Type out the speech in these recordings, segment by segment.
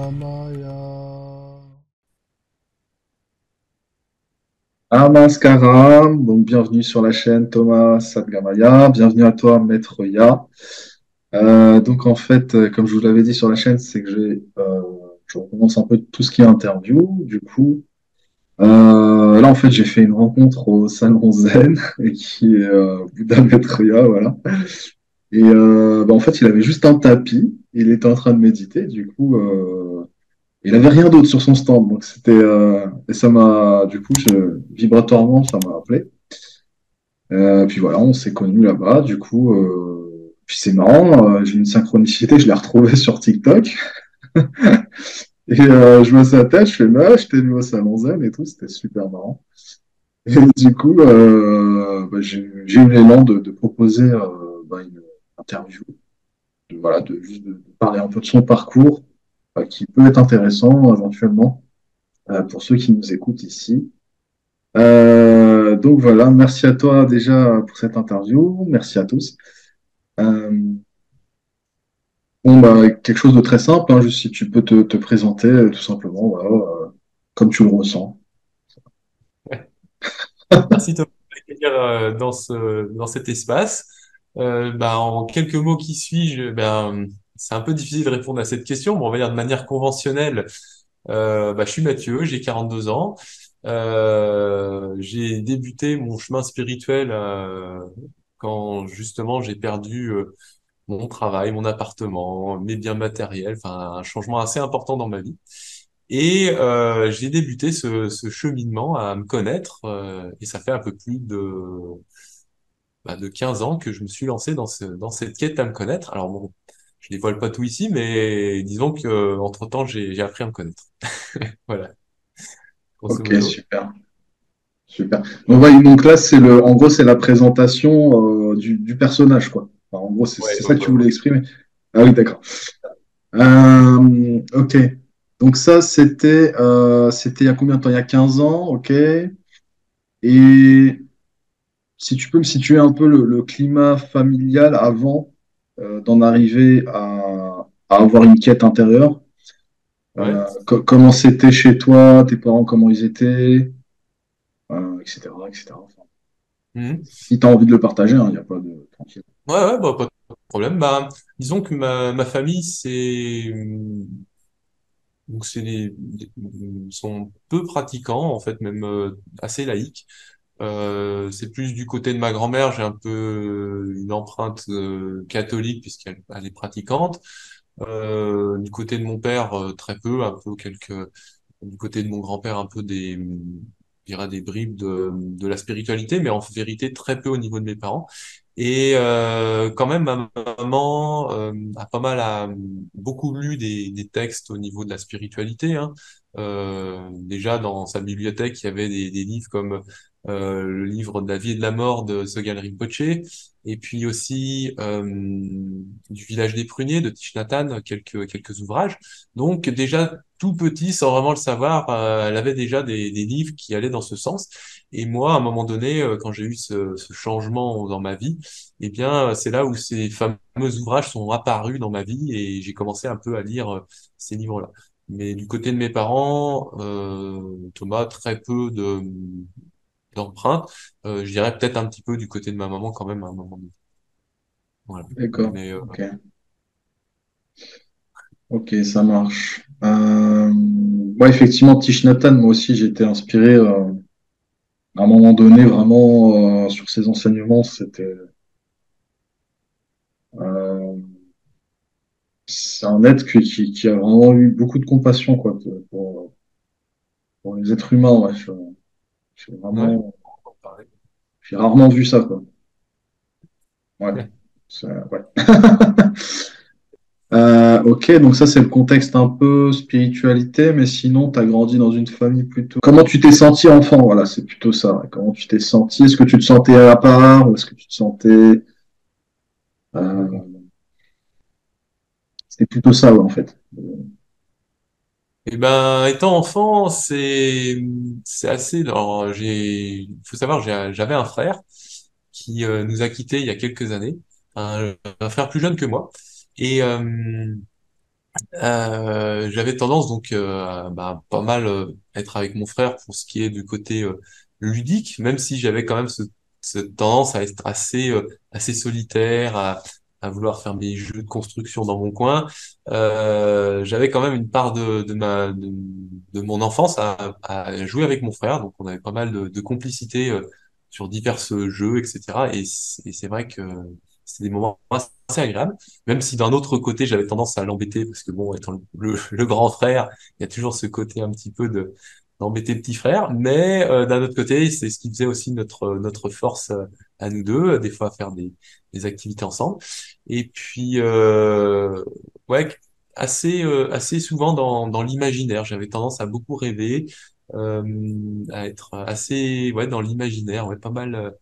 Sadgamaya. Namaskaram, donc bienvenue sur la chaîne Thomas Sadgamaya, bienvenue à toi Maître Ya. Donc en fait, comme je vous l'avais dit sur la chaîne, c'est que je recommence un peu tout ce qui est interview. Du coup, là en fait j'ai fait une rencontre au Salon Zen et qui est Bouddha Maître Ya, voilà. Et en fait il avait juste un tapis, il était en train de méditer. Du coup, il avait rien d'autre sur son stand, donc et ça m'a du coup vibratoirement ça m'a appelé. Puis voilà, on s'est connus là-bas. Du coup, puis c'est marrant, j'ai une synchronicité, je l'ai retrouvé sur TikTok. Et je vois sa tête, je fais, bah, je t'ai vu au Salon Zen et tout, c'était super marrant. Et du coup, j'ai eu l'élan de proposer une interview, juste de parler un peu de son parcours, qui peut être intéressant éventuellement pour ceux qui nous écoutent ici. Donc voilà, merci à toi déjà pour cette interview, merci à tous. Euh, Bon, bah, quelque chose de très simple, hein, juste si tu peux te présenter tout simplement, voilà, comme tu le ressens. Ouais. Merci Thomas d'accueillir dans cet espace. En quelques mots, qui suis-je? C'est un peu difficile de répondre à cette question, mais on va dire de manière conventionnelle. Je suis Mathieu, j'ai 42 ans. J'ai débuté mon chemin spirituel quand justement j'ai perdu mon travail, mon appartement, mes biens matériels, enfin un changement assez important dans ma vie. Et j'ai débuté ce cheminement à me connaître, et ça fait un peu plus de 15 ans que je me suis lancé dans cette quête à me connaître. Alors bon, je dévoile pas tout ici, mais disons que entre-temps, j'ai appris à me connaître. Voilà, grosso Ok, modo. super, super. Donc là, en gros, c'est la présentation du personnage, quoi. Enfin, en gros, Ouais, c'est ça ouais, que tu ouais, voulais ouais. exprimer. Ah oui, d'accord. Ok. Donc ça, c'était il y a combien de temps? Il y a 15 ans, ok. Et si tu peux me situer un peu le climat familial avant d'en arriver à avoir une quête intérieure. Ouais. Comment c'était chez toi, tes parents, comment ils étaient, etc., etc. Enfin, Mhm. si tu as envie de le partager, il n'y a pas de tranquille. Ouais, ouais, bah, pas de problème. Disons que ma famille, sont peu pratiquants, en fait, même assez laïcs. C'est plus du côté de ma grand-mère, j'ai un peu une empreinte catholique puisqu'elle est pratiquante. Du côté de mon père, très peu, un peu quelques. Du côté de mon grand-père, un peu je dirais des bribes de la spiritualité, mais en vérité très peu au niveau de mes parents. Et quand même, ma maman a beaucoup lu des textes au niveau de la spiritualité, hein. Déjà dans sa bibliothèque, il y avait des livres comme le livre de la vie et de la mort de Sogyal Rinpoche, et puis aussi du village des pruniers de Thich Nhat Hanh, quelques ouvrages. Donc déjà tout petit, sans vraiment le savoir, elle avait déjà des livres qui allaient dans ce sens. Et moi, à un moment donné, quand j'ai eu ce changement dans ma vie, eh bien, c'est là où ces fameux ouvrages sont apparus dans ma vie et j'ai commencé un peu à lire ces livres-là. Mais du côté de mes parents, Thomas, très peu d'empreintes. Je dirais peut-être un petit peu du côté de ma maman quand même à un moment donné. Voilà. D'accord, Mais ok. Ok, ça marche. Moi, effectivement, Thich Nhat Hanh, moi aussi, j'ai été inspiré à un moment donné vraiment sur ses enseignements. Euh, c'est un être qui a vraiment eu beaucoup de compassion quoi, pour les êtres humains. Ouais. J'ai ouais, vraiment, j'ai rarement vu ça, quoi. Ouais. Ouais. Ok, donc ça c'est le contexte un peu spiritualité, mais sinon tu as grandi dans une famille plutôt. Comment tu t'es senti enfant? Voilà, c'est plutôt ça. Ouais. Comment tu t'es senti? Est-ce que tu te sentais à part ou est-ce que tu te sentais. euh, C'était plutôt ça, ouais, en fait. Eh ben, étant enfant, c'est assez. Alors, il faut savoir, j'avais un frère qui nous a quittés il y a quelques années, un frère plus jeune que moi, et J'avais tendance donc à pas mal être avec mon frère pour ce qui est du côté ludique, même si j'avais quand même cette tendance à être assez solitaire, à vouloir faire mes jeux de construction dans mon coin. J'avais quand même une part de mon enfance à jouer avec mon frère, donc on avait pas mal de complicité sur divers jeux, etc. Et c'est vrai que c'est des moments assez agréables. Même si d'un autre côté, j'avais tendance à l'embêter, parce que bon, étant le grand frère, il y a toujours ce côté un petit peu d'embêter le petit frère. Mais d'un autre côté, c'est ce qui faisait aussi notre force à nous deux, des fois à faire des activités ensemble. Et puis, ouais, assez souvent dans l'imaginaire. J'avais tendance à beaucoup rêver, euh, à être assez, ouais, dans l'imaginaire, ouais, pas mal.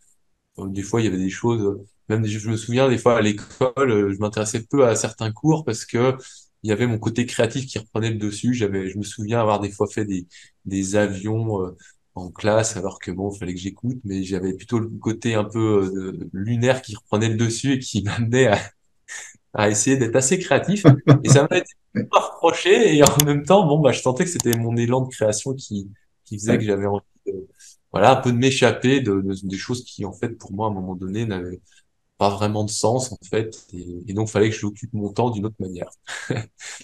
Des fois, il y avait des choses, même je me souviens des fois à l'école, je m'intéressais peu à certains cours parce que il y avait mon côté créatif qui reprenait le dessus. Je me souviens avoir des fois fait des avions en classe alors que bon, il fallait que j'écoute, mais j'avais plutôt le côté un peu lunaire qui reprenait le dessus et qui m'amenait à essayer d'être assez créatif. Et ça m'a été Ouais, pas reproché et en même temps, bon, bah, je sentais que c'était mon élan de création qui faisait que ouais. j'avais envie voilà, un peu de m'échapper des choses qui, en fait, pour moi, à un moment donné, n'avaient pas vraiment de sens, en fait. Et donc, fallait que j'occupe mon temps d'une autre manière.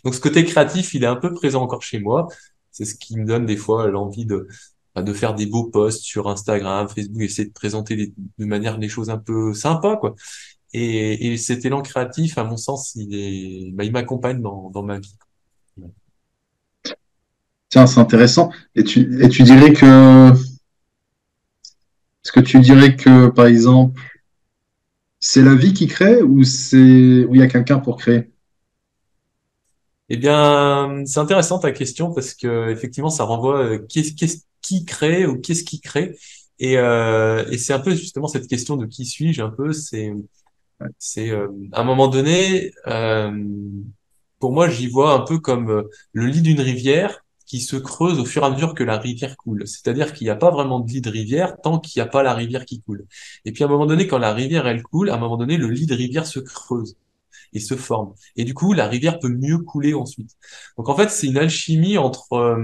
Donc, ce côté créatif, il est un peu présent encore chez moi. C'est ce qui me donne des fois l'envie de faire des beaux posts sur Instagram, Facebook, essayer de présenter de manière les choses un peu sympas, quoi. Et cet élan créatif, à mon sens, il m'accompagne dans ma vie. Tiens, c'est intéressant. Et tu dirais que, est-ce que tu dirais que, par exemple, c'est la vie qui crée ou ou il y a quelqu'un pour créer? Eh bien, c'est intéressant ta question parce que effectivement, ça renvoie qui crée ou qu'est-ce qui crée. Et c'est un peu justement cette question de qui suis-je un peu. C'est à un moment donné, pour moi, j'y vois un peu comme le lit d'une rivière qui se creuse au fur et à mesure que la rivière coule. C'est-à-dire qu'il n'y a pas vraiment de lit de rivière tant qu'il n'y a pas la rivière qui coule. Et puis à un moment donné, quand la rivière elle coule, à un moment donné, le lit de rivière se creuse et se forme. Et du coup, la rivière peut mieux couler ensuite. Donc en fait, c'est une alchimie entre,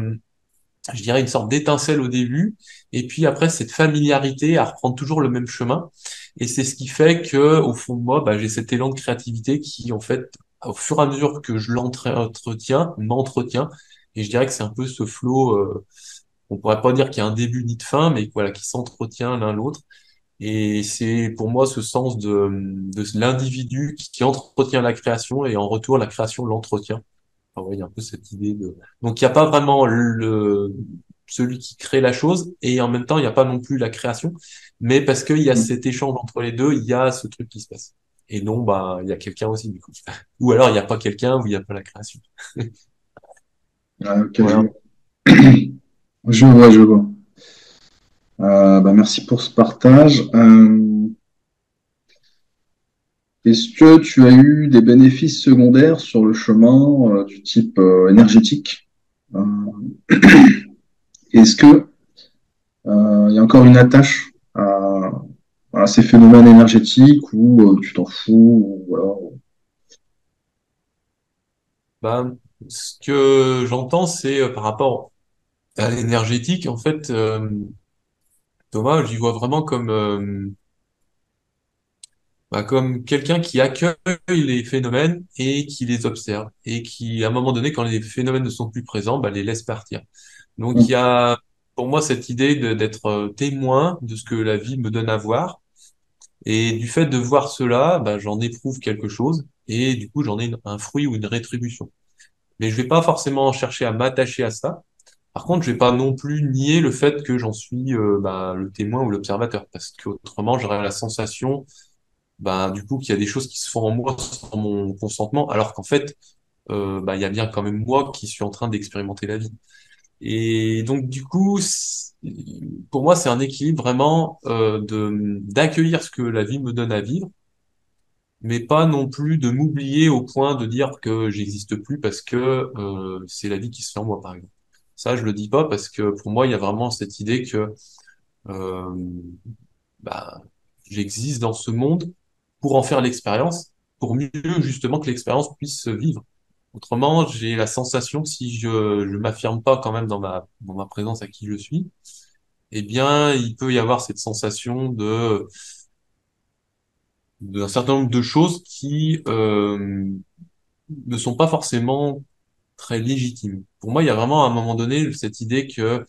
je dirais, une sorte d'étincelle au début, et puis après cette familiarité à reprendre toujours le même chemin. Et c'est ce qui fait que, au fond de moi, bah, j'ai cet élan de créativité qui, en fait, au fur et à mesure que je l'entretiens, m'entretient. Et je dirais que c'est un peu ce flot. On pourrait pas dire qu'il y a un début ni de fin, mais voilà, qui s'entretient l'un l'autre. Et c'est pour moi ce sens de l'individu qui entretient la création et en retour la création l'entretient. Enfin, ouais, il y a un peu cette idée de... Donc il n'y a pas vraiment celui qui crée la chose et en même temps il n'y a pas non plus la création, mais parce qu'il y a cet échange entre les deux, il y a ce truc qui se passe. Et non, bah il y a quelqu'un aussi du coup. Ou alors il n'y a pas quelqu'un ou il n'y a pas la création. Ah, ok, je Voilà. vois. Je vois, je vois. Bah, merci pour ce partage. Est-ce que tu as eu des bénéfices secondaires sur le chemin du type énergétique? Euh, Est-ce que il y a encore une attache à ces phénomènes énergétiques ou tu t'en fous ou voilà. Bah, ce que j'entends, c'est par rapport à l'énergétique, en fait, Thomas, j'y vois vraiment comme, comme quelqu'un qui accueille les phénomènes et qui les observe et qui, à un moment donné, quand les phénomènes ne sont plus présents, bah, les laisse partir. Donc, il y a pour moi cette idée d'être témoin de ce que la vie me donne à voir. Et du fait de voir cela, bah, j'en éprouve quelque chose et du coup, j'en ai un fruit ou une rétribution. Mais je vais pas forcément chercher à m'attacher à ça. Par contre, je vais pas non plus nier le fait que j'en suis le témoin ou l'observateur, parce qu'autrement, j'aurais la sensation, du coup, qu'il y a des choses qui se font en moi sans mon consentement, alors qu'en fait, il y a bien quand même moi qui suis en train d'expérimenter la vie. Et donc, du coup, pour moi, c'est un équilibre vraiment de d'accueillir ce que la vie me donne à vivre, mais pas non plus de m'oublier au point de dire que j'existe plus parce que c'est la vie qui se fait en moi, par exemple. Ça, je le dis pas parce que pour moi, il y a vraiment cette idée que euh, bah, j'existe dans ce monde pour en faire l'expérience, pour mieux justement que l'expérience puisse se vivre. Autrement, j'ai la sensation que si je m'affirme pas quand même dans ma présence à qui je suis, eh bien, il peut y avoir cette sensation d'un certain nombre de choses qui ne sont pas forcément très légitimes. Pour moi, il y a vraiment à un moment donné cette idée que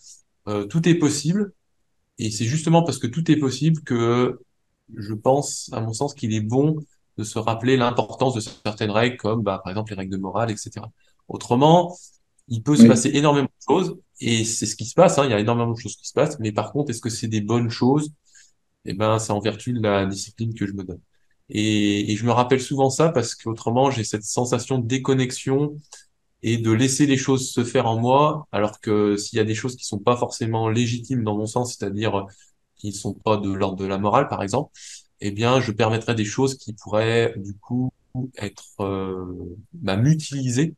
tout est possible, et c'est justement parce que tout est possible que je pense, à mon sens, qu'il est bon de se rappeler l'importance de certaines règles, comme bah, par exemple les règles de morale, etc. Autrement, il peut se Oui, passer énormément de choses, et c'est ce qui se passe, hein, il y a énormément de choses qui se passent, mais par contre, est-ce que c'est des bonnes choses? Eh ben, c'est en vertu de la discipline que je me donne. Et je me rappelle souvent ça parce qu'autrement, j'ai cette sensation de déconnexion et de laisser les choses se faire en moi, alors que s'il y a des choses qui sont pas forcément légitimes dans mon sens, c'est-à-dire qui ne sont pas de l'ordre de la morale, par exemple, eh bien, je permettrais des choses qui pourraient, du coup, être bah, m'utiliser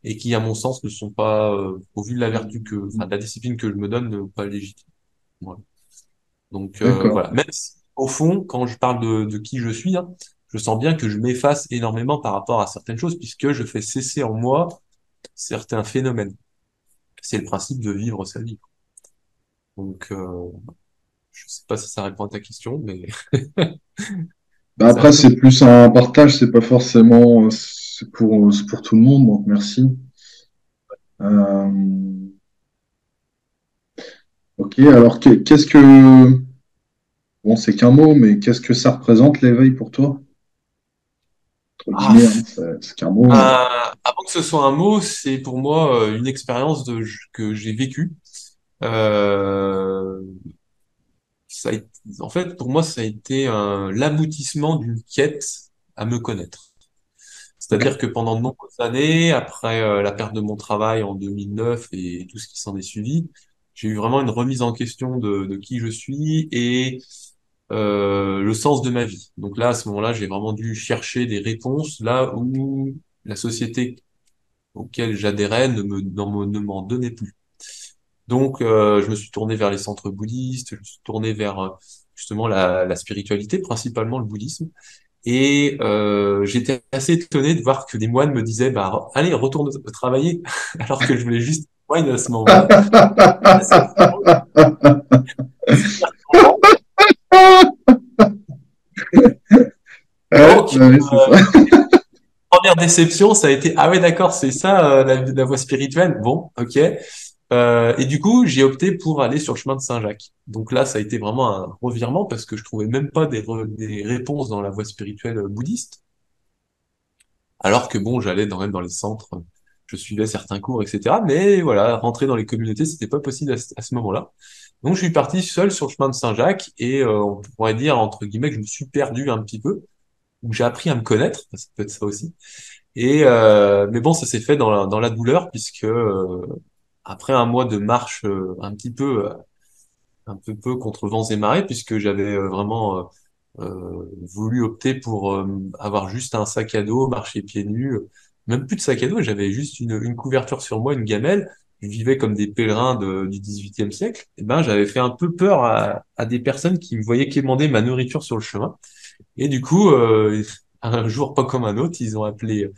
et qui, à mon sens, ne sont pas, au vu de la vertu enfin, de la discipline que je me donne, pas légitimes. Voilà. Donc, d'accord. voilà. Même si, au fond, quand je parle de qui je suis, hein, je sens bien que je m'efface énormément par rapport à certaines choses, puisque je fais cesser en moi certains phénomènes. C'est le principe de vivre sa vie. Donc, je sais pas si ça répond à ta question, mais Bah, c'est un après, peu. c'est plus un partage, c'est pas forcément, c'est pour tout le monde, donc merci. Euh, ok, alors qu'est-ce que, bon, c'est qu'un mot, mais qu'est-ce que ça représente l'éveil pour toi? Entre Ah, guillemets, hein, c'est qu'un mot. avant que ce soit un mot, c'est pour moi une expérience que j'ai vécue. Euh, en fait, pour moi, ça a été l'aboutissement d'une quête à me connaître. Ok. C'est-à-dire que pendant de nombreuses années, après la perte de mon travail en 2009 et tout ce qui s'en est suivi, j'ai eu vraiment une remise en question de qui je suis et le sens de ma vie. Donc là, à ce moment-là, j'ai vraiment dû chercher des réponses là où la société auquel j'adhérais ne m'en donnait plus. Donc, je me suis tourné vers les centres bouddhistes, je me suis tourné vers justement la spiritualité, principalement le bouddhisme. Et j'étais assez étonné de voir que des moines me disaient, bah, allez, retourne travailler, alors que je voulais juste moine à ce moment-là. Assez surprenant. Ouais, Donc, bah oui, c'est ça. première déception, ça a été, ah ouais, d'accord, c'est ça, la voie spirituelle. Bon, ok. Et du coup, j'ai opté pour aller sur le chemin de Saint-Jacques. Donc là, ça a été vraiment un revirement parce que je trouvais même pas des réponses dans la voie spirituelle bouddhiste. Alors que bon, j'allais même dans les centres, je suivais certains cours, etc. Mais voilà, rentrer dans les communautés, c'était pas possible à ce moment-là. Donc je suis parti seul sur le chemin de Saint-Jacques et on pourrait dire entre guillemets que je me suis perdu un petit peu, ou j'ai appris à me connaître, ça peut être ça aussi. Et mais bon, ça s'est fait dans la douleur puisque après un mois de marche un peu contre vents et marées, puisque j'avais vraiment voulu opter pour avoir juste un sac à dos, marcher pieds nus, même plus de sac à dos, j'avais juste une couverture sur moi, une gamelle. Je vivais comme des pèlerins du XVIIIe siècle. Et ben, j'avais fait un peu peur à des personnes qui me voyaient quémander ma nourriture sur le chemin. Et du coup, un jour pas comme un autre, ils ont appelé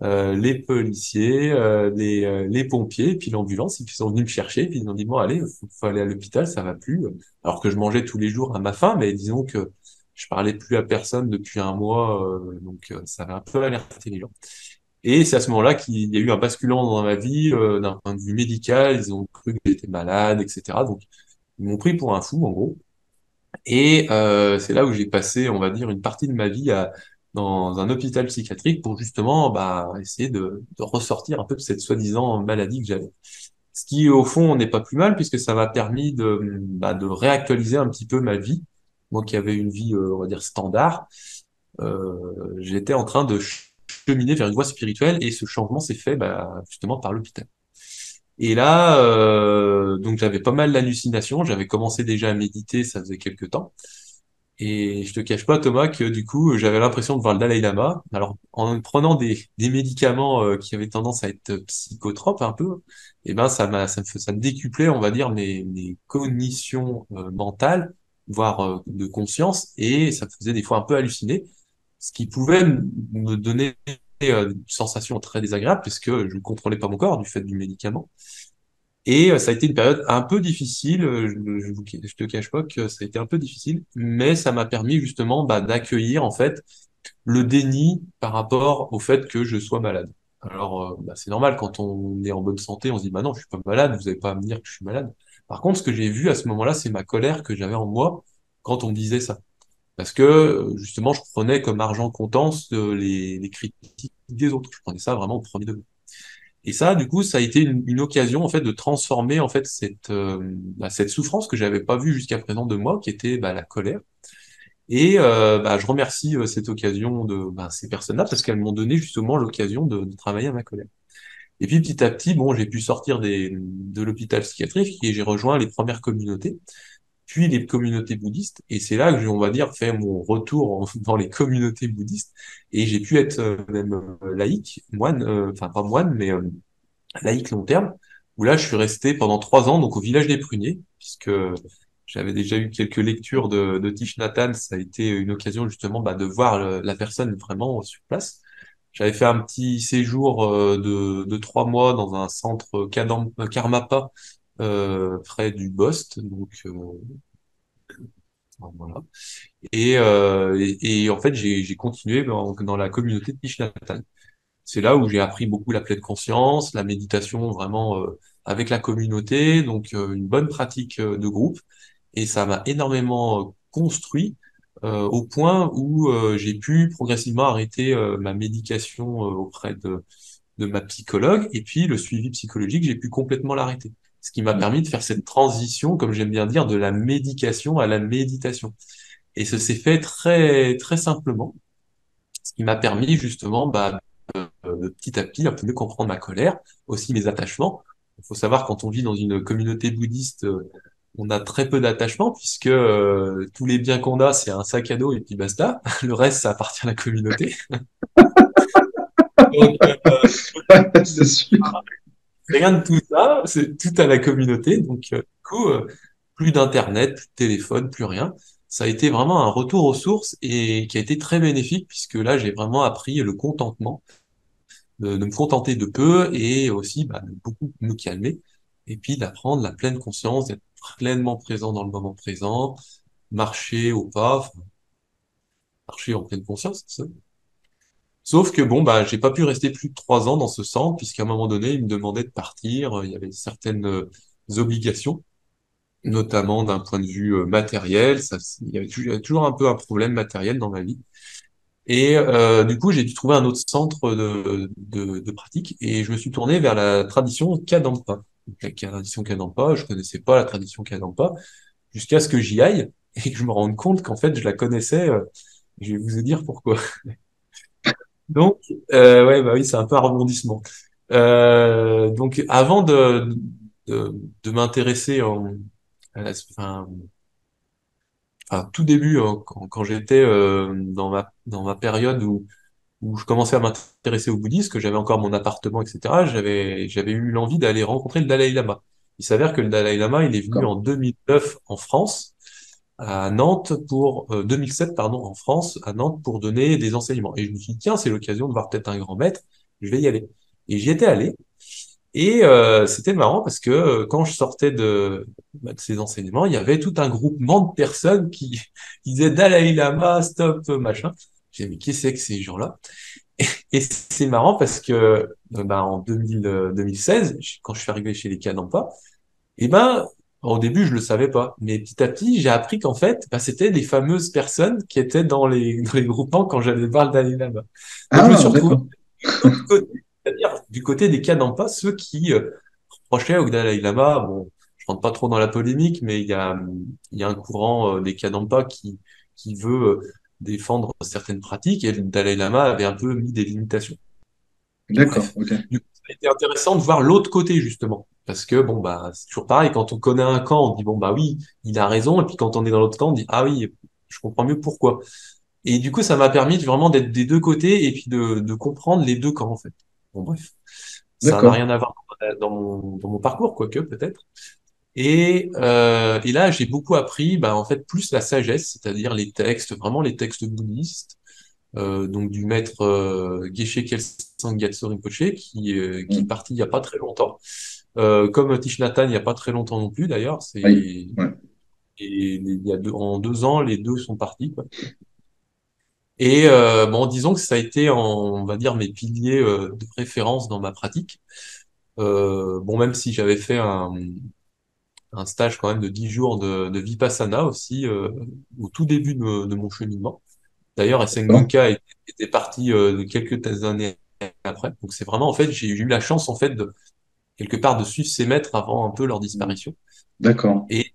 les policiers, les pompiers, et puis l'ambulance, et puis ils sont venus me chercher, et puis ils ont dit, bon, allez, faut aller à l'hôpital, ça va plus. Alors que je mangeais tous les jours à ma faim, mais disons que je parlais plus à personne depuis un mois, donc ça avait un peu alerté les gens. Et c'est à ce moment-là qu'il y a eu un basculement dans ma vie, d'un point de vue médical, ils ont cru que j'étais malade, etc. Donc ils m'ont pris pour un fou, en gros. Et c'est là où j'ai passé, on va dire, une partie de ma vie dans un hôpital psychiatrique pour justement bah, essayer de ressortir un peu de cette soi-disant maladie que j'avais. Ce qui, au fond, n'est pas plus mal puisque ça m'a permis de réactualiser un petit peu ma vie. Moi qui avais une vie, on va dire, standard, j'étais en train de cheminer vers une voie spirituelle et ce changement s'est fait bah, justement par l'hôpital. Et là, donc j'avais pas mal d'hallucinations, j'avais commencé déjà à méditer, ça faisait quelques temps. Et je te cache pas, Thomas, que du coup, j'avais l'impression de voir le Dalai Lama. Alors, en prenant des médicaments qui avaient tendance à être psychotropes un peu, et ben ça me décuplait, on va dire, mes cognitions mentales, voire de conscience, et ça me faisait des fois un peu halluciner, ce qui pouvait me donner une sensation très désagréable puisque je ne contrôlais pas mon corps du fait du médicament. Et ça a été une période un peu difficile, je te cache pas que ça a été un peu difficile, mais ça m'a permis justement d'accueillir en fait le déni par rapport au fait que je sois malade. Alors, c'est normal quand on est en bonne santé, on se dit bah non, je suis pas malade, vous n'avez pas à me dire que je suis malade. Par contre, ce que j'ai vu à ce moment-là, c'est ma colère que j'avais en moi quand on me disait ça. Parce que justement, je prenais comme argent comptant les critiques des autres. Je prenais ça vraiment au premier degré. Et ça, du coup, ça a été une occasion en fait de transformer en fait cette souffrance que j'avais pas vue jusqu'à présent de moi, qui était la colère. Et je remercie cette occasion de ces personnes-là parce qu'elles m'ont donné justement l'occasion de travailler à ma colère. Et puis petit à petit, bon, j'ai pu sortir de l'hôpital psychiatrique et j'ai rejoint les premières communautés, puis les communautés bouddhistes. Et c'est là que j'ai, on va dire, fait mon retour dans les communautés bouddhistes. Et j'ai pu être même laïque, moine, enfin pas moine, mais laïque long terme, où là je suis resté pendant 3 ans donc au village des Pruniers, puisque j'avais déjà eu quelques lectures de Thich Nhat Hanh, ça a été une occasion justement de voir la personne vraiment sur place. J'avais fait un petit séjour de 3 mois dans un centre Karmapa près du Bost, donc voilà. Et en fait j'ai continué dans la communauté de Thich Nhat Hanh. C'est là où j'ai appris beaucoup la pleine conscience, la méditation vraiment avec la communauté, donc une bonne pratique de groupe. Et ça m'a énormément construit au point où j'ai pu progressivement arrêter ma médication auprès de ma psychologue. Et puis le suivi psychologique, j'ai pu complètement l'arrêter. Ce qui m'a permis de faire cette transition, comme j'aime bien dire, de la médication à la méditation. Et ça s'est fait très, très simplement, ce qui m'a permis justement de petit à petit un peu mieux comprendre ma colère, aussi mes attachements. Il faut savoir, quand on vit dans une communauté bouddhiste, on a très peu d'attachements, puisque tous les biens qu'on a, c'est un sac à dos et puis basta. Le reste, ça appartient à la communauté. Donc, C'est sûr. rien de tout ça, c'est tout à la communauté. Donc, du coup, plus d'internet, plus de téléphone, plus rien. Ça a été vraiment un retour aux sources et qui a été très bénéfique, puisque là, j'ai vraiment appris le contentement, de me contenter de peu et aussi de beaucoup me calmer et puis d'apprendre la pleine conscience, d'être pleinement présent dans le moment présent, marcher au pas, enfin, marcher en pleine conscience. C'est ça. Sauf que bon, j'ai pas pu rester plus de 3 ans dans ce centre puisqu'à un moment donné, il me demandait de partir. Il y avait certaines obligations, notamment d'un point de vue matériel. Ça, il y avait toujours un peu un problème matériel dans ma vie. Et du coup, j'ai dû trouver un autre centre de pratique et je me suis tourné vers la tradition Kadampa. Donc, la tradition Kadampa, je connaissais pas la tradition Kadampa jusqu'à ce que j'y aille et que je me rende compte qu'en fait, je la connaissais. Je vais vous dire pourquoi. Donc, ouais, bah oui, c'est un peu un rebondissement. Donc, avant de m'intéresser tout début, quand j'étais dans ma période où je commençais à m'intéresser au bouddhisme, que j'avais encore mon appartement, etc., j'avais eu l'envie d'aller rencontrer le Dalai Lama. Il s'avère que le Dalai Lama, il est venu D'accord. en 2009 en France, à Nantes 2007, pardon, en France, à Nantes pour donner des enseignements. Et je me suis dit, tiens, c'est l'occasion de voir peut-être un grand maître, je vais y aller. Et j'y étais allé. Et c'était marrant parce que quand je sortais de ces enseignements, il y avait tout un groupement de personnes qui disaient Dalai Lama, stop, machin. J'ai dit, mais qui c'est que ces gens-là? Et c'est marrant parce que en 2016, quand je suis arrivé chez les Kadampa, et au début je le savais pas, mais petit à petit j'ai appris qu'en fait c'était les fameuses personnes qui étaient dans les groupements quand j'allais voir le Dalai Lama. Donc je me Ah, suis retrouvé d'accord. de l'autre côté, c'est-à-dire du côté des Kadampa, ceux qui reprochaient au Dalai Lama, bon, je rentre pas trop dans la polémique, mais il y a un courant des Kadampa qui veut défendre certaines pratiques et le Dalai Lama avait un peu mis des limitations. D'accord, Bref. ok. Du coup, ça a été intéressant de voir l'autre côté, justement. Parce que, bon, c'est toujours pareil, quand on connaît un camp, on dit, bon, oui, il a raison, et puis quand on est dans l'autre camp, on dit, ah oui, je comprends mieux pourquoi. Et du coup, ça m'a permis vraiment d'être des deux côtés, et puis de comprendre les deux camps, en fait. Bon, bref. Ça n'a D'accord. rien à voir dans mon parcours, quoique, peut-être. Et là, j'ai beaucoup appris, en fait, plus la sagesse, c'est-à-dire les textes, vraiment les textes bouddhistes, donc du maître Geshe Kelsang Gyatso Rinpoche, qui est Mm. parti il y a pas très longtemps. Comme Thich Nhat Hanh, il y a pas très longtemps non plus d'ailleurs. Oui, ouais, Et il y a en 2 ans, les deux sont partis, quoi. Et bon, disons que ça a été, on va dire, mes piliers de référence dans ma pratique. Bon, même si j'avais fait un stage quand même de 10 jours de Vipassana aussi au tout début de mon cheminement. D'ailleurs, d'accord. était parti de quelques années après. Donc c'est vraiment, en fait, j'ai eu la chance, en fait, de quelque part de suivre ces maîtres avant un peu leur Mm. disparition. D'accord. Et,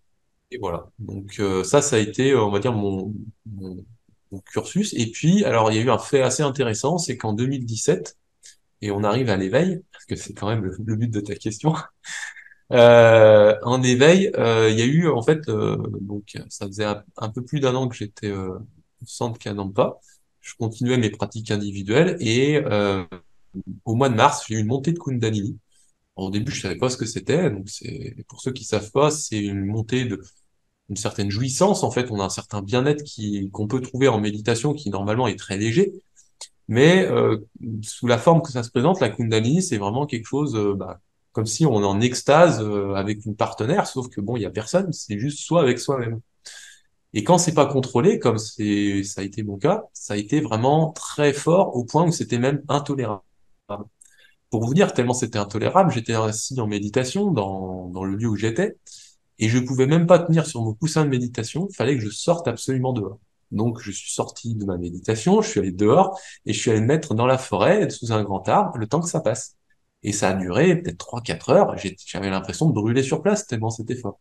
et voilà. Donc ça a été, on va dire, mon, mon cursus. Et puis, alors, il y a eu un fait assez intéressant, c'est qu'en 2017, et on arrive à l'éveil, parce que c'est quand même le but de ta question. En éveil, il y a eu en fait, donc ça faisait un peu plus d'1 an que j'étais au centre Kadampa. Je continuais mes pratiques individuelles et au mois de mars, j'ai eu une montée de Kundalini. Au début, je savais pas ce que c'était. Donc c'est pour ceux qui savent pas, c'est une montée de une certaine jouissance. En fait, on a un certain bien-être qui qu'on peut trouver en méditation, qui normalement est très léger. Mais sous la forme que ça se présente, la Kundalini, c'est vraiment quelque chose, bah, comme si on est en extase avec une partenaire, sauf que bon, il y a personne, c'est juste soi avec soi-même. Et quand c'est pas contrôlé, comme ça a été mon cas, ça a été vraiment très fort au point où c'était même intolérable. Pour vous dire, tellement c'était intolérable, j'étais assis en méditation dans le lieu où j'étais, et je pouvais même pas tenir sur mon coussin de méditation, il fallait que je sorte absolument dehors. Donc je suis sorti de ma méditation, je suis allé dehors et je suis allé me mettre dans la forêt, sous un grand arbre, le temps que ça passe. Et ça a duré peut-être 3 4 heures, j'avais l'impression de brûler sur place tellement c'était fort.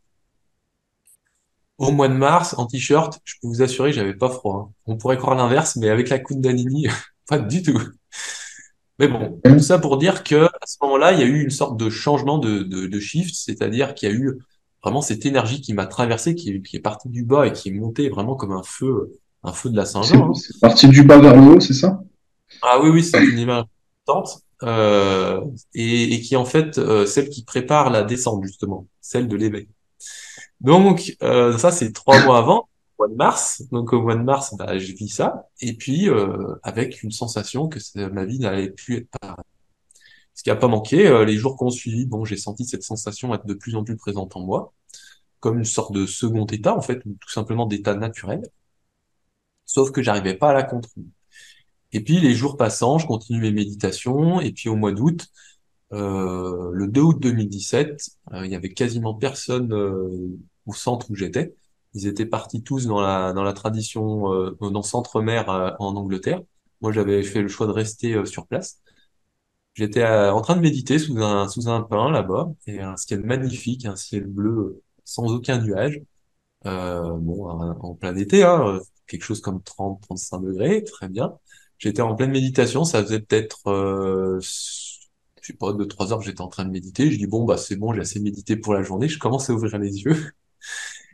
Au mois de mars, en t-shirt, je peux vous assurer, j'avais pas froid, hein. On pourrait croire l'inverse, mais avec la Kundalini, pas du tout. Mais bon, tout Ok. ça pour dire que à ce moment-là, il y a eu une sorte de changement de shift, c'est-à-dire qu'il y a eu vraiment cette énergie qui m'a traversé, qui est partie du bas et qui est montée vraiment comme un feu de la Saint-Jean, hein. C'est parti du bas vers le haut, c'est ça? Ah oui, oui, c'est une image importante, et qui est en fait celle qui prépare la descente justement, celle de l'éveil. Donc ça, c'est 3 mois avant, au mois de mars. Donc au mois de mars, bah, je vis ça, et puis avec une sensation que ma vie n'allait plus être pareille. Ce qui a pas manqué, les jours qui ont suivi, bon, j'ai senti cette sensation être de plus en plus présente en moi, comme une sorte de second état, en fait, ou tout simplement d'état naturel, sauf que j'arrivais pas à la contrôler. Et puis, les jours passant, je continue mes méditations, et puis au mois d'août, le 2 août 2017, il y avait quasiment personne au centre où j'étais. Ils étaient partis tous dans la tradition, dans le centre-mer en Angleterre. Moi, j'avais fait le choix de rester sur place. J'étais en train de méditer sous un pin là-bas, et un ciel magnifique, un ciel bleu sans aucun nuage. Bon, en plein été, hein, quelque chose comme 30 35 degrés, très bien. J'étais en pleine méditation, ça faisait peut-être, je sais pas, 2 3 heures que j'étais en train de méditer. Je dis bon bah c'est bon, j'ai assez médité pour la journée. Je commence à ouvrir les yeux,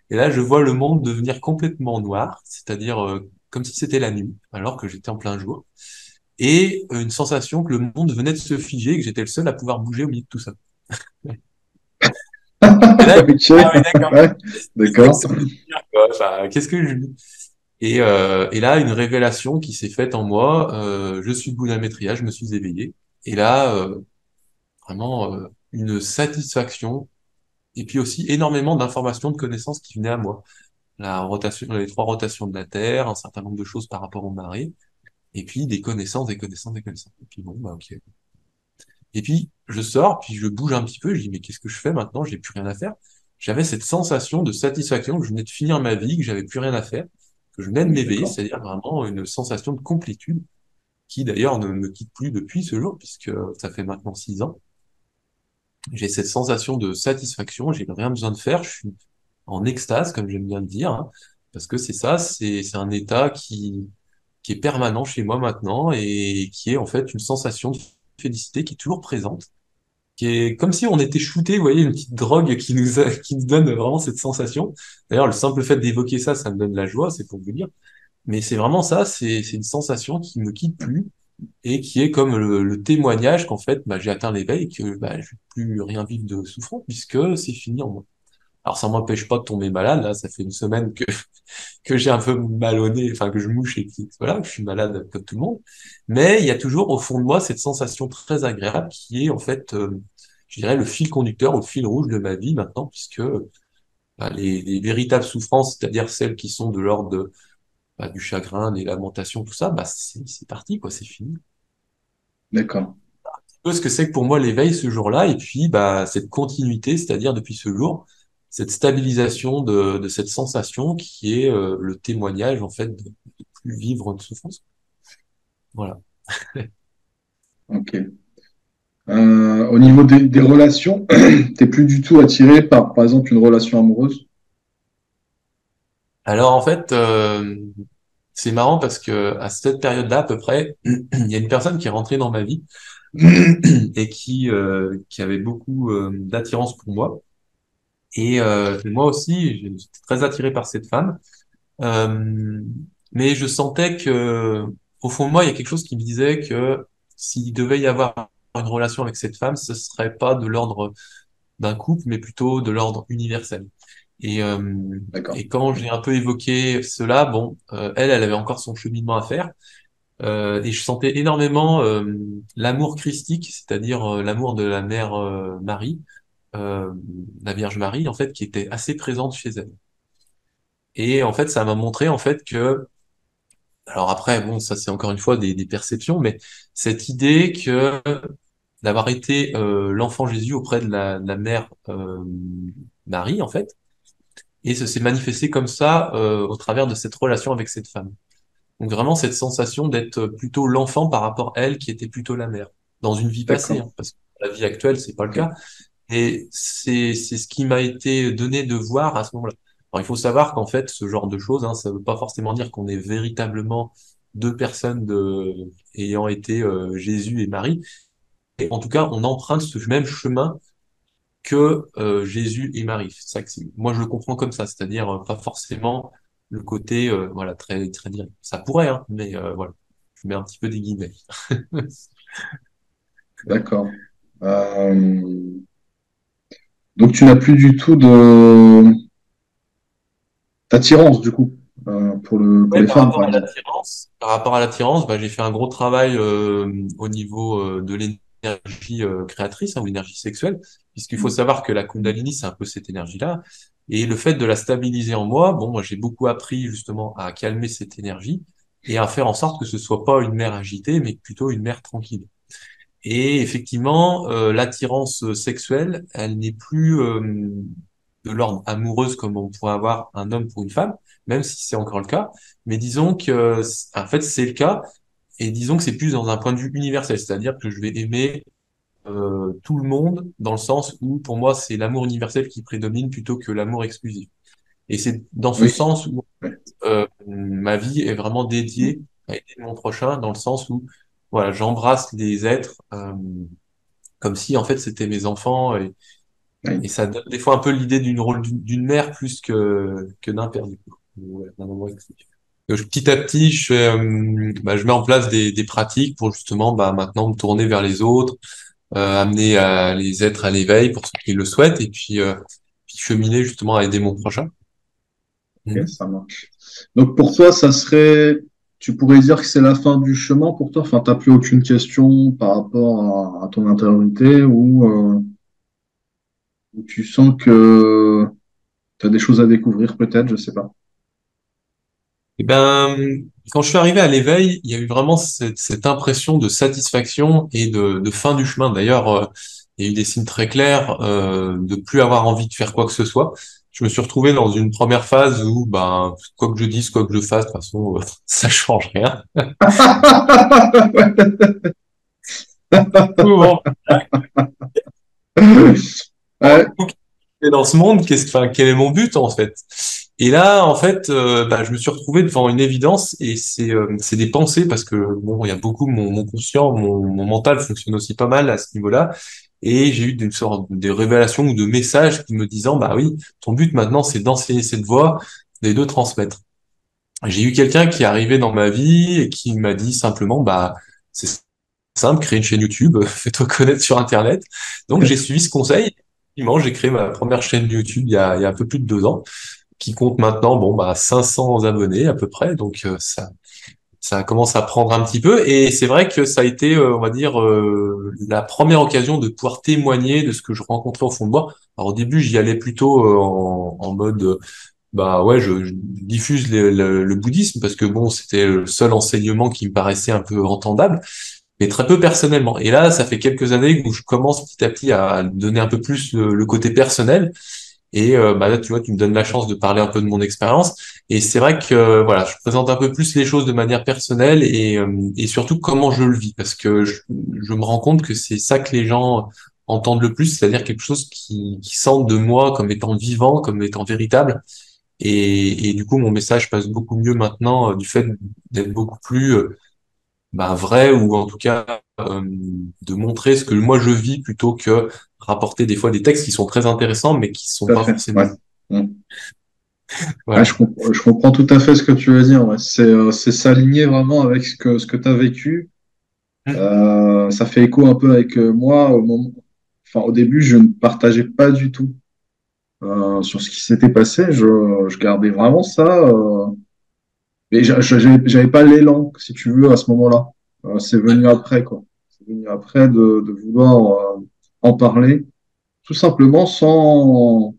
et là je vois le monde devenir complètement noir, c'est-à-dire comme si c'était la nuit, alors que j'étais en plein jour et une sensation que le monde venait de se figer et que j'étais le seul à pouvoir bouger au milieu de tout ça. Et là, Ok, ah oui, d'accord. ouais, Qu'est-ce que d'accord. ça veut dire, quoi? Enfin, qu'est-ce que je... Et là, une révélation qui s'est faite en moi, je suis Bouddha Maitreya, je me suis éveillé. Et là, vraiment, une satisfaction, et puis aussi énormément d'informations, de connaissances qui venaient à moi. La rotation, les 3 rotations de la Terre, un certain nombre de choses par rapport au marée, et puis des connaissances, des connaissances, des connaissances. Et puis bon, bah ok. Et puis, je sors, puis je bouge un petit peu, je dis, mais qu'est-ce que je fais maintenant? J'ai plus rien à faire. J'avais cette sensation de satisfaction que je venais de finir ma vie, que j'avais plus rien à faire, que je venais de Oui, m'éveiller, d'accord. c'est-à-dire vraiment une sensation de complétude qui d'ailleurs ne me quitte plus depuis ce jour, puisque ça fait maintenant 6 ans. J'ai cette sensation de satisfaction, j'ai rien besoin de faire, je suis en extase, comme j'aime bien le dire, hein, parce que c'est ça, c'est un état qui est permanent chez moi maintenant et qui est en fait une sensation de félicité qui est toujours présente, qui est comme si on était shooté, vous voyez, une petite drogue qui nous donne vraiment cette sensation. D'ailleurs, le simple fait d'évoquer ça, ça me donne la joie, c'est pour vous dire. Mais c'est vraiment ça, c'est une sensation qui me quitte plus et qui est comme le témoignage qu'en fait, bah, j'ai atteint l'éveil et que bah, je vais plus rien vivre de souffrant puisque c'est fini en moi. Alors ça m'empêche pas de tomber malade. Là, ça fait une semaine que j'ai un peu mal au nez, enfin que je mouche et que voilà, que je suis malade comme tout le monde. Mais il y a toujours au fond de moi cette sensation très agréable qui est en fait, je dirais, le fil conducteur ou le fil rouge de ma vie maintenant, puisque bah, les véritables souffrances, c'est-à-dire celles qui sont de l'ordre bah, du chagrin, des lamentations, tout ça, bah c'est parti quoi, c'est fini. D'accord. Peu ce que c'est que pour moi l'éveil ce jour-là, et puis bah cette continuité, c'est-à-dire depuis ce jour, cette stabilisation de cette sensation qui est le témoignage en fait de plus vivre de souffrance. Voilà. Ok. Au niveau des relations, t'es plus du tout attiré par exemple, une relation amoureuse? Alors en fait, c'est marrant parce que à cette période-là à peu près, il y a une personne qui est rentrée dans ma vie et qui avait beaucoup d'attirance pour moi. Et moi aussi, j'étais très attiré par cette femme. Euh, mais je sentais que, au fond de moi, il y a quelque chose qui me disait que s'il devait y avoir une relation avec cette femme, ce serait pas de l'ordre d'un couple, mais plutôt de l'ordre universel. Et, euh, D'accord. et quand j'ai un peu évoqué cela, bon, elle avait encore son cheminement à faire, et je sentais énormément l'amour christique, c'est-à-dire l'amour de la mère Marie, euh, la Vierge Marie, en fait, qui était assez présente chez elle. Et en fait, ça m'a montré en fait que alors après, bon, ça c'est encore une fois des perceptions, mais cette idée que d'avoir été l'enfant Jésus auprès de la mère Marie, en fait, et ça s'est manifesté comme ça au travers de cette relation avec cette femme. Donc vraiment cette sensation d'être plutôt l'enfant par rapport à elle qui était plutôt la mère, dans une vie passée, D'accord. hein, parce que la vie actuelle, c'est pas le Ok. cas. Et c'est ce qui m'a été donné de voir à ce moment-là. Alors, il faut savoir qu'en fait, ce genre de choses, hein, ça veut pas forcément dire qu'on est véritablement deux personnes ayant été Jésus et Marie. Et en tout cas, on emprunte ce même chemin que Jésus et Marie. C'est ça que moi, je le comprends comme ça, c'est-à-dire pas forcément le côté voilà très direct. Ça pourrait, hein, mais voilà, je mets un petit peu des guillemets. D'accord. Euh, donc tu n'as plus du tout de d'attirance du coup pour Ouais, les femmes, par exemple. par rapport à l'attirance, bah, j'ai fait un gros travail au niveau de l'énergie créatrice, hein, ou l'énergie sexuelle, puisqu'il faut Mm. savoir que la Kundalini, c'est un peu cette énergie-là, et le fait de la stabiliser en moi, bon, moi, j'ai beaucoup appris justement à calmer cette énergie et à faire en sorte que ce soit pas une mer agitée, mais plutôt une mer tranquille. Et effectivement, l'attirance sexuelle, elle n'est plus de l'ordre amoureuse comme on pourrait avoir un homme pour une femme, même si c'est encore le cas. Mais disons que, en fait, c'est le cas. Et disons que c'est plus dans un point de vue universel, c'est-à-dire que je vais aimer tout le monde dans le sens où, pour moi, c'est l'amour universel qui prédomine plutôt que l'amour exclusif. Et c'est dans ce Oui. sens où Ouais. ma vie est vraiment dédiée à aider mon prochain, dans le sens où, voilà, j'embrasse les êtres. Comme si en fait c'était mes enfants et Oui. ça donne des fois un peu l'idée d'une rôle d'une mère plus que d'un père du coup. Ouais, d'un amour exclusif. Donc, petit à petit, je mets en place des pratiques pour justement bah, maintenant me tourner vers les autres, amener à les êtres à l'éveil pour ceux qui le souhaitent et puis cheminer justement à aider mon prochain. Ok, Mhm. ça marche. Donc pour toi, ça serait, tu pourrais dire que c'est la fin du chemin pour toi. Enfin, t'as plus aucune question par rapport à ton intériorité ou tu sens que tu as des choses à découvrir peut-être, je sais pas. Et ben, quand je suis arrivé à l'éveil, il y a eu vraiment cette impression de satisfaction et de fin du chemin. D'ailleurs, il y a eu des signes très clairs de plus avoir envie de faire quoi que ce soit. Je me suis retrouvé dans une première phase où, ben, quoi que je dise, quoi que je fasse, de toute façon, ça change rien. Bon, Ouais, et dans ce monde, enfin, quel est mon but en fait? Et là, en fait, bah, je me suis retrouvé devant une évidence et c'est des pensées parce que bon, il y a beaucoup mon conscient, mon mental fonctionne aussi pas mal à ce niveau-là et j'ai eu une sorte de révélation ou de message qui me disant bah oui, ton but maintenant c'est d'enseigner cette voie et de transmettre. J'ai eu quelqu'un qui est arrivé dans ma vie et qui m'a dit simplement bah c'est simple, crée une chaîne YouTube, fais-toi connaître sur Internet. Donc j'ai suivi ce conseil effectivement, j'ai créé ma première chaîne YouTube il y a un peu plus de 2 ans, qui compte maintenant, bon, bah, 500 abonnés à peu près. Donc, ça commence à prendre un petit peu. Et c'est vrai que ça a été, on va dire, la première occasion de pouvoir témoigner de ce que je rencontrais au fond de moi. Alors, au début, j'y allais plutôt en mode, bah ouais, je diffuse le bouddhisme parce que bon, c'était le seul enseignement qui me paraissait un peu entendable, mais très peu personnellement. Et là, ça fait quelques années où je commence petit à petit à donner un peu plus le côté personnel. Et bah là, tu vois, tu me donnes la chance de parler un peu de mon expérience. Et c'est vrai que voilà, je présente un peu plus les choses de manière personnelle et surtout comment je le vis, parce que je me rends compte que c'est ça que les gens entendent le plus, c'est-à-dire quelque chose qui sentent de moi comme étant vivant, comme étant véritable. Et du coup, mon message passe beaucoup mieux maintenant du fait d'être beaucoup plus bah, vrai ou en tout cas de montrer ce que moi je vis plutôt que rapporter des fois des textes qui sont très intéressants mais qui sont Tout à pas fait, ouais. forcément. Mm. Ouais, Voilà. je comprends tout à fait ce que tu veux dire. Ouais. C'est s'aligner vraiment avec ce que tu as vécu. Mm. Ça fait écho un peu avec moi au moment, enfin, au début, je ne partageais pas du tout sur ce qui s'était passé. Je gardais vraiment ça, mais j'avais pas l'élan, si tu veux, à ce moment-là. C'est venu après, quoi. C'est venu après de vouloir en parler, tout simplement sans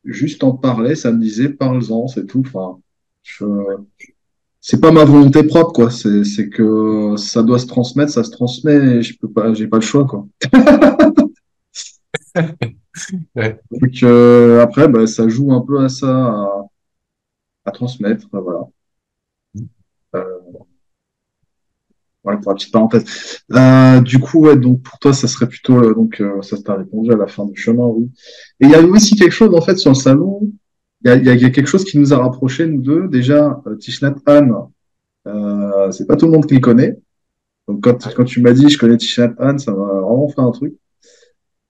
juste en parler. Ça me disait, parle-en, c'est tout. Enfin, je, c'est pas ma volonté propre, quoi. C'est que ça doit se transmettre, ça se transmet, et je peux pas, j'ai pas le choix, quoi. Ouais. Donc après, bah, ça joue un peu à ça, à transmettre, voilà. Euh, voilà pour la petite parenthèse. Du coup, ouais, donc pour toi, ça serait plutôt ça t'a répondu à la fin du chemin, oui. Et il y a aussi quelque chose en fait sur le salon. Il y a quelque chose qui nous a rapprochés nous deux. Déjà, Thich Nhat Hanh, c'est pas tout le monde qui le connaît. Donc quand tu m'as dit je connais Thich Nhat Hanh, ça m'a vraiment fait un truc.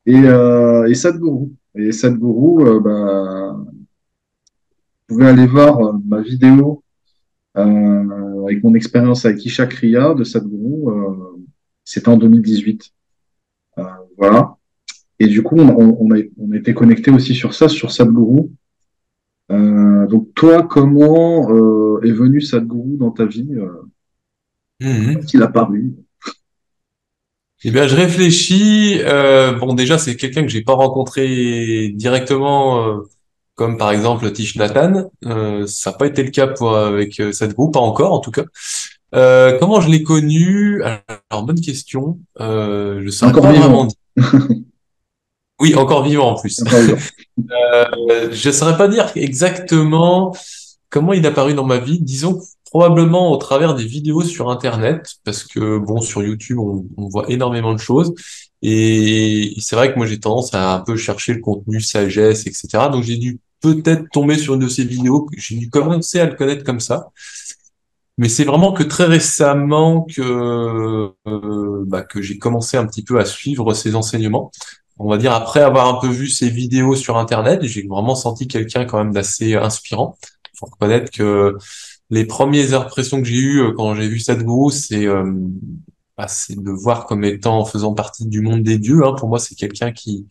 Et Sadhguru. Et Sadhguru, bah, vous pouvez aller voir ma vidéo avec mon expérience avec Isha Kriya de Sadhguru. C'était en 2018. Euh, voilà. Et du coup, on a été connecté aussi sur ça, sur Sadhguru. Donc toi, comment est venu Sadhguru dans ta vie? Comment Mhm. est-il apparu? Eh bien, je réfléchis. Bon, déjà, c'est quelqu'un que j'ai pas rencontré directement, comme par exemple Tish Nathan. Ça n'a pas été le cas pour avec cette groupe, pas encore en tout cas. Comment je l'ai connu? Alors, bonne question. Je saurais Encore pas vraiment vivant. dire. Oui, encore vivant en plus. Encore vivant. Je saurais pas dire exactement comment il est apparu dans ma vie. Disons que probablement au travers des vidéos sur Internet, parce que bon, sur YouTube, on voit énormément de choses. Et c'est vrai que moi, j'ai tendance à un peu chercher le contenu sagesse, etc. Donc, j'ai dû peut-être tomber sur une de ces vidéos. J'ai dû commencer à le connaître comme ça. Mais c'est vraiment que très récemment que j'ai commencé un petit peu à suivre ses enseignements. On va dire après avoir un peu vu ses vidéos sur Internet, j'ai vraiment senti quelqu'un quand même d'assez inspirant. Il faut reconnaître que les premières impressions que j'ai eues quand j'ai vu Sadhguru, c'est de le voir comme étant faisant partie du monde des dieux. Hein. Pour moi, c'est quelqu'un qui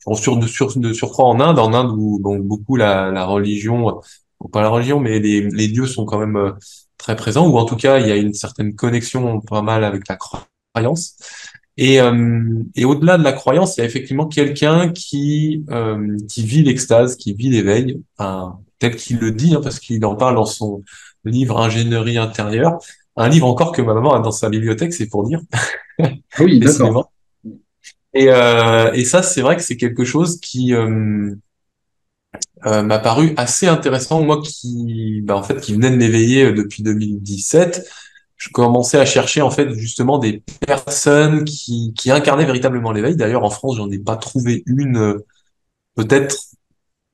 de surcroît en Inde où donc beaucoup la religion, ou pas la religion, mais les dieux sont quand même très présents, ou en tout cas il y a une certaine connexion pas mal avec la croyance. Et au-delà de la croyance, il y a effectivement quelqu'un qui vit l'extase, qui vit l'éveil, enfin, tel qu'il le dit, hein, parce qu'il en parle dans son livre Ingénierie intérieure, un livre encore que ma maman a dans sa bibliothèque, c'est pour dire, Ah oui, d'accord. décidément. Et ça, c'est vrai que c'est quelque chose qui m'a paru assez intéressant. Moi en fait, qui venait de m'éveiller depuis 2017, je commençais à chercher en fait justement des personnes qui incarnaient véritablement l'éveil. D'ailleurs, en France, j'en ai pas trouvé une. Peut-être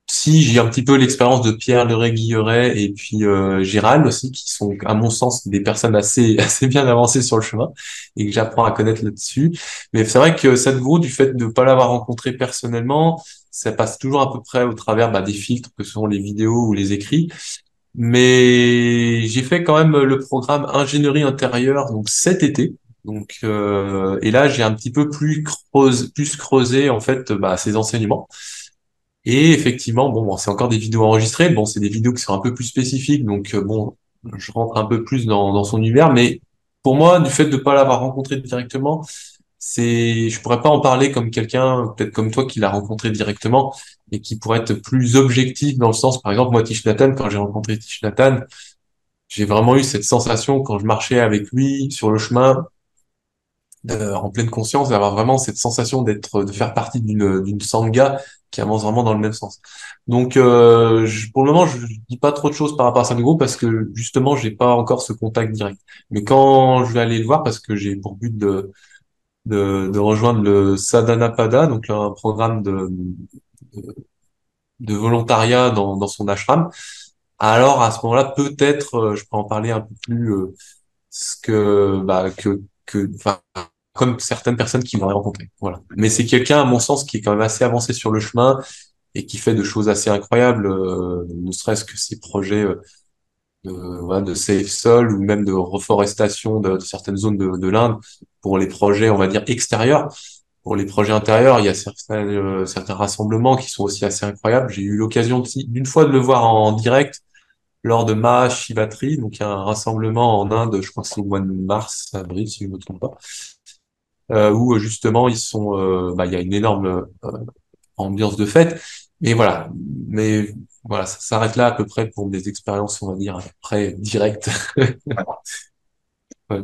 si j'ai un petit peu l'expérience de Pierre Leray-Guilleret et puis Gérald aussi, qui sont à mon sens des personnes assez assez bien avancées sur le chemin et que j'apprends à connaître là-dessus. Mais c'est vrai que Sadhguru, du fait de ne pas l'avoir rencontré personnellement, ça passe toujours à peu près au travers des filtres que sont les vidéos ou les écrits. Mais j'ai fait quand même le programme ingénierie intérieure donc cet été. Donc, et là, j'ai un petit peu plus creusé en fait ces enseignements. Et effectivement, bon, c'est encore des vidéos enregistrées. Bon, c'est des vidéos qui sont un peu plus spécifiques, donc bon, je rentre un peu plus dans son univers. Mais pour moi, du fait de ne pas l'avoir rencontré directement, je pourrais pas en parler comme quelqu'un, peut-être comme toi, qui l'a rencontré directement et qui pourrait être plus objectif dans le sens, par exemple, moi, Thich Nhat Hanh, quand j'ai rencontré Thich Nhat Hanh, j'ai vraiment eu cette sensation quand je marchais avec lui sur le chemin, en pleine conscience, d'avoir vraiment cette sensation de faire partie d'une sangha qui avance vraiment dans le même sens. Donc, pour le moment, je dis pas trop de choses par rapport à Sadhguru parce que justement, j'ai pas encore ce contact direct. Mais quand je vais aller le voir, parce que j'ai pour but de rejoindre le Sadhanapada, donc un programme de volontariat dans son ashram, alors à ce moment-là, peut-être, je peux en parler un peu plus, ce que, enfin, comme certaines personnes qui m'auraient rencontré. Voilà. Mais c'est quelqu'un, à mon sens, qui est quand même assez avancé sur le chemin et qui fait de choses assez incroyables, ne serait-ce que ses projets voilà, de save sol ou même de reforestation de certaines zones de l'Inde pour les projets, on va dire, extérieurs. Pour les projets intérieurs, il y a certains rassemblements qui sont aussi assez incroyables. J'ai eu l'occasion d'une fois de le voir en direct lors de Mahashivatri, donc il y a un rassemblement en Inde, je crois que c'est au mois de mars, avril, si je ne me trompe pas, où justement il y a une énorme ambiance de fête. Mais voilà, mais voilà, ça s'arrête là à peu près pour des expériences, on va dire, après directes. Ouais,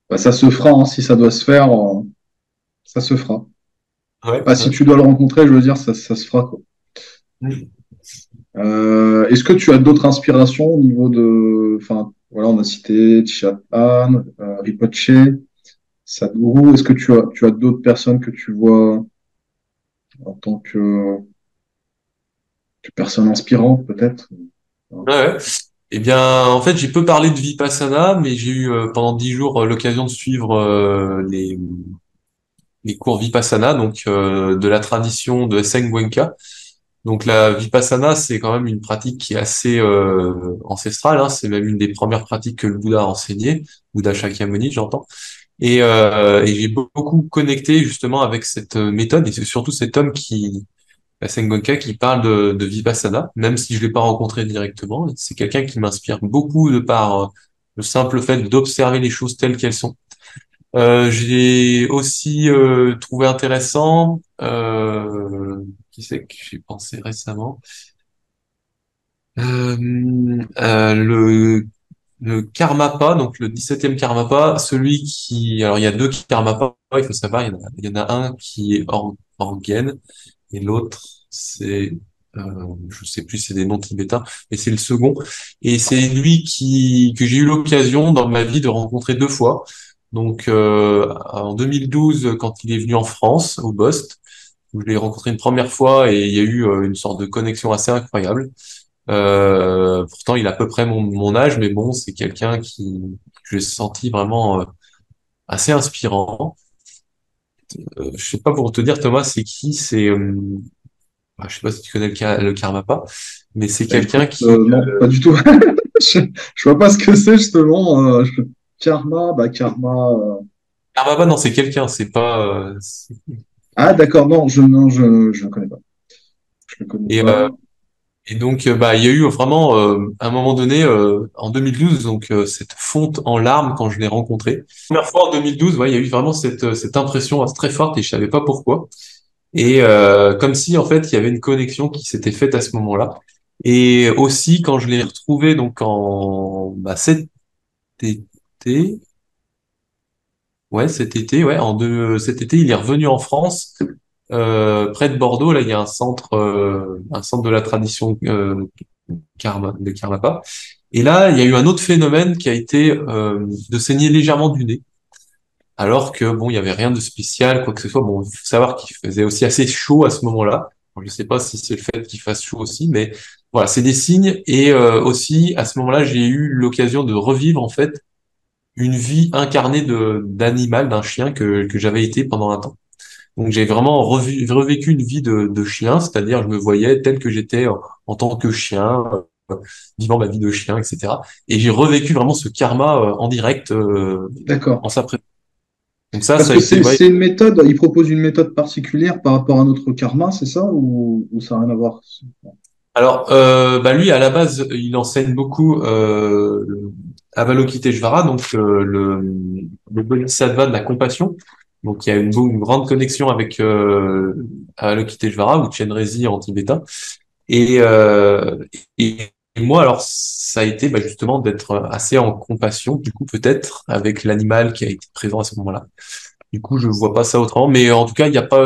Bah, ça se fera, hein, si ça doit se faire, ça se fera. ouais, Bah, si ouais. tu dois le rencontrer, je veux dire, ça se fera, quoi. Mm. Est-ce que tu as d'autres inspirations au niveau de, enfin, voilà, on a cité Chapman, Rinpoche, Sadhguru. Est-ce que tu as d'autres personnes que tu vois en tant que personne inspirante, peut-être? Ouais, ouais. Eh bien, en fait, j'ai peu parlé de Vipassana, mais j'ai eu pendant 10 jours l'occasion de suivre les cours Vipassana, donc de la tradition de Seng Wenka. Donc la Vipassana, c'est quand même une pratique qui est assez ancestrale, hein. C'est même une des premières pratiques que le Bouddha a enseigné, Bouddha Shakyamuni, j'entends. Et j'ai beaucoup connecté justement avec cette méthode, et c'est surtout cet homme la Sengonka, qui parle de Vipassana, même si je l'ai pas rencontré directement. C'est quelqu'un qui m'inspire beaucoup de par le simple fait d'observer les choses telles qu'elles sont. J'ai aussi trouvé intéressant, qui c'est que j'ai pensé récemment, euh, le Karmapa, donc le 17e Karmapa, alors il y a deux Karmapa, il faut savoir, il y en a un qui est Orgen, et l'autre, je sais plus, c'est des noms tibétains, mais c'est le second. Et c'est lui que j'ai eu l'occasion dans ma vie de rencontrer deux fois. Donc, en 2012, quand il est venu en France, au Bost, où je l'ai rencontré une première fois et il y a eu une sorte de connexion assez incroyable. Pourtant, il a à peu près mon âge, mais bon, c'est quelqu'un que j'ai senti vraiment assez inspirant. Je sais pas pour te dire, Thomas, c'est qui? Je sais pas si tu connais le Karmapa, mais c'est Bah, quelqu'un écoute, qui non, pas du tout. Je, je vois pas ce que c'est, justement. Karma, bah, karma. Karmapa, non, c'est quelqu'un, c'est pas. Ah, d'accord, non, je ne connais pas. Je ne connais Et, pas. donc, il y a eu vraiment, à un moment donné, en 2012, donc cette fonte en larmes quand je l'ai rencontré. Première fois en 2012, ouais, il y a eu vraiment cette impression très forte et je savais pas pourquoi. Et comme si en fait il y avait une connexion qui s'était faite à ce moment-là. Et aussi quand je l'ai retrouvé donc cet été, ouais cet été, ouais cet été il est revenu en France, près de Bordeaux. Là il y a un centre de la tradition de Karmapa. Et là il y a eu un autre phénomène qui a été de saigner légèrement du nez. Alors que bon, il y avait rien de spécial, quoi que ce soit. Bon, il faut savoir qu'il faisait aussi assez chaud à ce moment-là. Bon, je ne sais pas si c'est le fait qu'il fasse chaud aussi, mais voilà, c'est des signes. Et aussi, à ce moment-là, j'ai eu l'occasion de revivre en fait une vie incarnée d'animal, d'un chien que j'avais été pendant un temps. Donc j'ai vraiment revécu une vie de chien, c'est-à-dire je me voyais tel que j'étais en tant que chien, euh, vivant ma vie de chien, etc. Et j'ai revécu vraiment ce karma en direct D'accord. en sa présence. Donc ça Parce a que été, ouais. c'est une méthode, il propose une méthode particulière par rapport à notre karma, c'est ça, ou ça n'a rien à voir? Alors, bah lui, à la base, il enseigne beaucoup Avalokiteshvara, donc le bodhisattva de la compassion. Donc, il y a une grande connexion avec Avalokiteshvara ou Chenrezig en tibétain. Et, euh, et, et moi, alors, ça a été bah, justement d'être assez en compassion, du coup, peut-être, avec l'animal qui a été présent à ce moment-là. Du coup, je vois pas ça autrement, mais en tout cas, il n'y a pas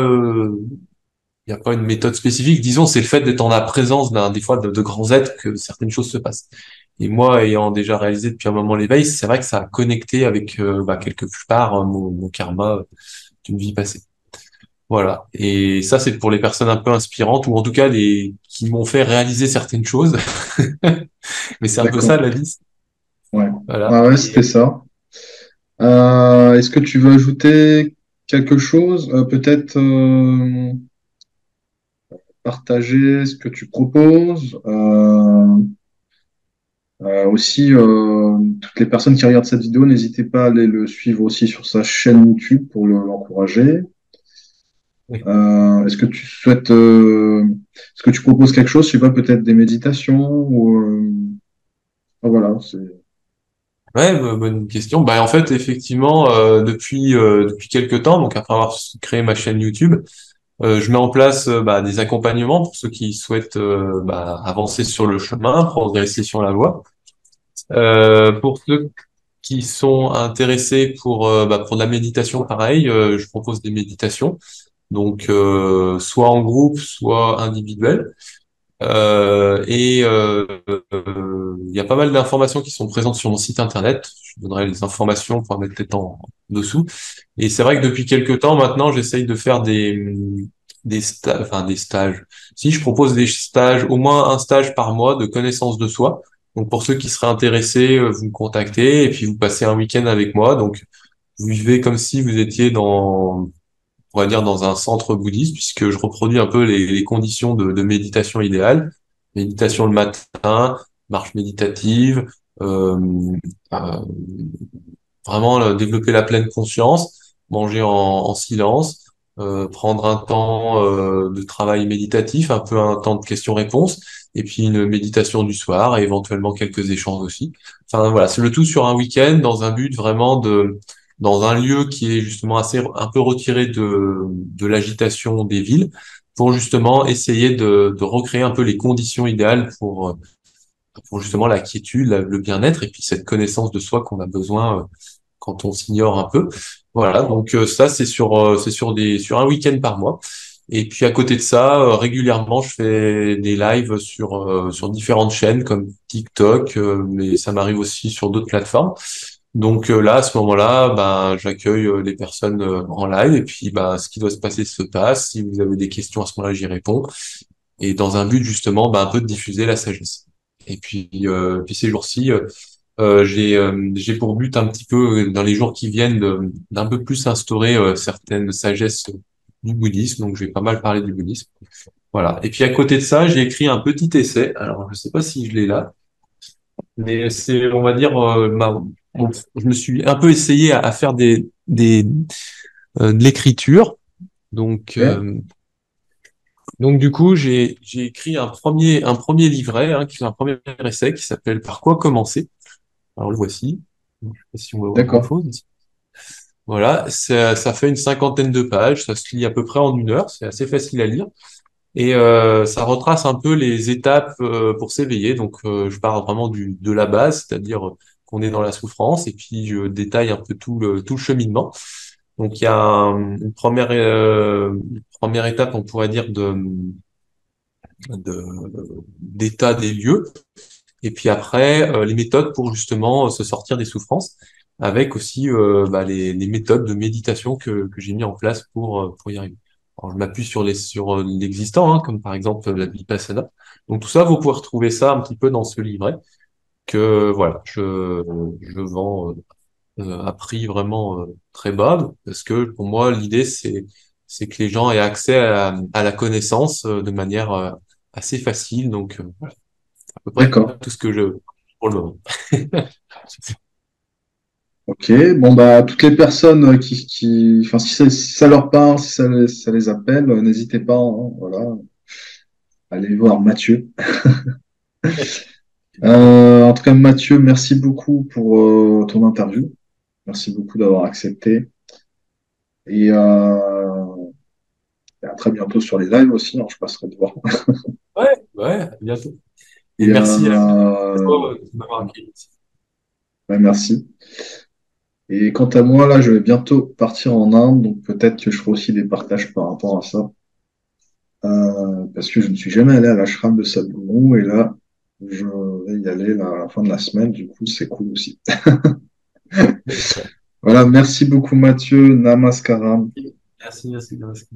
une méthode spécifique. Disons, c'est le fait d'être en la présence des fois, de grands êtres que certaines choses se passent. Et moi, ayant déjà réalisé depuis un moment l'éveil, c'est vrai que ça a connecté avec, bah, quelque part, mon karma d'une vie passée. Voilà. Et ça, c'est pour les personnes un peu inspirantes, ou en tout cas, qui m'ont fait réaliser certaines choses. Mais c'est un peu ça, D'accord. la vie. Ouais. Voilà. Ah ouais, c'était ça. Est-ce que tu veux ajouter quelque chose? Peut-être partager ce que tu proposes. Aussi, toutes les personnes qui regardent cette vidéo, n'hésitez pas à aller le suivre aussi sur sa chaîne YouTube pour l'encourager. Est-ce que tu souhaites, est-ce que tu proposes quelque chose? Je sais pas, peut-être des méditations ou voilà. Ouais, bonne question. Bah, en fait, effectivement, depuis quelques temps, donc après avoir créé ma chaîne YouTube, je mets en place bah, des accompagnements pour ceux qui souhaitent bah, avancer sur le chemin, progresser sur la voie. Pour ceux qui sont intéressés pour de la méditation, pareil, je propose des méditations, donc soit en groupe, soit individuel. Il y a pas mal d'informations qui sont présentes sur mon site internet. Je donnerai les informations pour mettre peut-être en dessous. Et c'est vrai que depuis quelques temps maintenant, j'essaye de faire des stages. Si je propose des stages, au moins un stage par mois de connaissance de soi. Donc pour ceux qui seraient intéressés, vous me contactez et puis vous passez un week-end avec moi. Donc vous vivez comme si vous étiez on va dire dans un centre bouddhiste, puisque je reproduis un peu les conditions de méditation idéale. Méditation le matin, marche méditative, euh, euh, vraiment développer la pleine conscience, manger en silence, prendre un temps de travail méditatif, un peu un temps de questions-réponses, et puis une méditation du soir, et éventuellement quelques échanges aussi. Enfin voilà, c'est le tout sur un week-end dans un but vraiment dans un lieu qui est justement un peu retiré de l'agitation des villes, pour justement essayer de recréer un peu les conditions idéales pour justement la quiétude, le bien-être, et puis cette connaissance de soi qu'on a besoin quand on s'ignore un peu. Voilà, donc ça c'est sur un week-end par mois. Et puis à côté de ça, régulièrement, je fais des lives sur différentes chaînes comme TikTok, mais ça m'arrive aussi sur d'autres plateformes. Donc là, à ce moment-là, ben, j'accueille les personnes en live et puis ben, ce qui doit se passer se passe. Si vous avez des questions à ce moment-là, j'y réponds. Et dans un but justement, ben, un peu de diffuser la sagesse. Et puis ces jours-ci, j'ai pour but un petit peu dans les jours qui viennent d'un peu plus instaurer certaines sagesses du bouddhisme. Donc je vais pas mal parler du bouddhisme. Voilà. Et puis à côté de ça, j'ai écrit un petit essai. Alors je sais pas si je l'ai là, mais c'est, on va dire, je me suis un peu essayé à faire de l'écriture. Donc Ok. donc du coup j'ai écrit un premier livret, hein, qui est un premier essai qui s'appelle Par quoi commencer. Alors le voici. Je sais pas si on va voir D'accord. grand-chose. Voilà, ça fait une cinquantaine de pages, ça se lit à peu près en 1 heure, c'est assez facile à lire. Et ça retrace un peu les étapes pour s'éveiller. Donc je pars vraiment de la base, c'est-à-dire qu'on est dans la souffrance, et puis je détaille un peu tout le cheminement. Donc il y a une première étape, on pourrait dire, d'état des lieux. Et puis après, les méthodes pour justement se sortir des souffrances, avec aussi bah, les méthodes de méditation que j'ai mis en place pour y arriver. Alors, je m'appuie sur l'existant, hein, comme par exemple la Vipassana. Donc tout ça, vous pouvez retrouver ça un petit peu dans ce livret que voilà, je vends à prix vraiment très bas, parce que pour moi, l'idée, c'est que les gens aient accès à la connaissance de manière assez facile. Donc voilà, à peu près D'accord. tout ce que je pour le moment. Ok, bon bah toutes les personnes enfin si ça leur parle, si ça les appelle, n'hésitez pas, hein, voilà, allez voir Mathieu. En tout cas, Mathieu, merci beaucoup pour ton interview. Merci beaucoup d'avoir accepté. Et, et à très bientôt sur les lives aussi, hein, je passerai te voir. Ouais, ouais, à bientôt. Et Et merci à toi de m'avoir accueilli. ouais, merci. Et quant à moi, là, je vais bientôt partir en Inde, donc peut-être que je ferai aussi des partages par rapport à ça. Parce que je ne suis jamais allé à l'ashram de Sadhguru, et là, je vais y aller là, à la fin de la semaine, du coup, c'est cool aussi. Voilà, merci beaucoup Mathieu, Namaskaram. Merci, merci, merci.